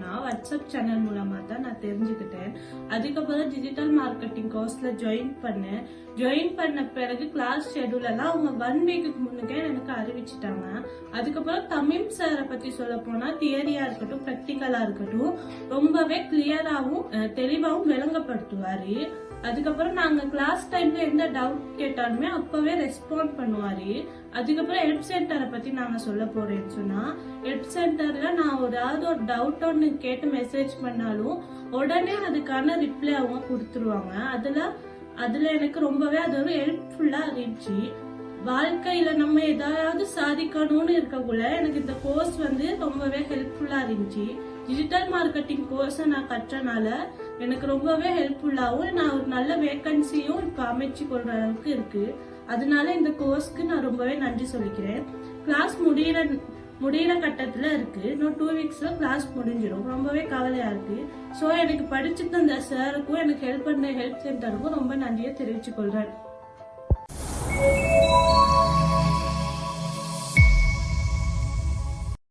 பார்த்தோம்னா WhatsApp channel மூலமா தான் நான் தெரிஞ்சுக்கிட்டேன். அதுக்கப்புறம் டிஜிட்டல் மார்க்கெட்டிங் கோர்ஸ்ல ஜாயின் பண்ணேன். ஜாயின் பண்ண பிறகு கிளாஸ் ஷெட்யூல் எல்லாம் அவங்க 1 வீக்குக்கு முன்னுக்கே எனக்கு அறிவிச்சிட்டாங்க. அதுக்கப்புறம் தமிழ் சாரை பத்தி சொல்ல போனா தியரியா இருக்கட்டும் பிராக்டிக்கலா இருக்கட்டும் ரொம்பவே கிளியராகவும் தெளிவாகவும் விளங்கப்படுத்துவாரு. அதுக்கப்புறம் நாங்க கிளாஸ் டைம்ல எந்த டவுட் கேட்டாலுமே அப்பவே ரெஸ்பாண்ட் பண்ணுவாரு. அதுக்கப்புறம் ஹெல்ப் சென்டரை பத்தி நாங்க சொல்ல போறேன்னு சொன்னா, ஹெல்ப் சென்டர்ல நான் ஏதாவது ஒரு டவுட் ஒன்னு கேட்டு மெசேஜ் பண்ணாலும் உடனே அதுக்கான ரிப்ளை அவங்க கொடுத்துருவாங்க. அதுல எனக்கு ரொம்பவே அது ஒரு ஹெல்ப்ஃபுல்லா இருந்துச்சு. வாழ்க்கையில நம்ம ஏதாவது சாதிக்கணும்னு இருக்கக்குள்ள எனக்கு இந்த கோர்ஸ் ரொம்பவே ஹெல்ப்ஃபுல்லா இருந்துச்சு. டிஜிட்டல் மார்க்கெட்டிங் கோர்ஸ் நான் கற்றனால எனக்கு ரொம்பவே ஹெல்ப்ஃபுல்லாவும் நான் ஒரு நல்ல வேகன்சியும் இப்ப அமைச்சு கொள்ற அளவுக்கு இருக்கு. அதனால இந்த கோர்ஸ்க்கு நான் ரொம்பவே நன்றி சொல்லிக்கிறேன். கிளாஸ் முடியிற கட்டத்துல இருக்கு. இன்னும் 2 வீக்ஸ்ல கிளாஸ் முடிஞ்சிடும். ரொம்பவே கவலையா இருக்கு. சோ எனக்கு படிச்சுட்டு அந்த சாருக்கும் எனக்கு ஹெல்ப் பண்ண ஹெல்ப் சென்டருக்கும் ரொம்ப நன்றியை தெரிவிச்சுக் கொள்றேன்.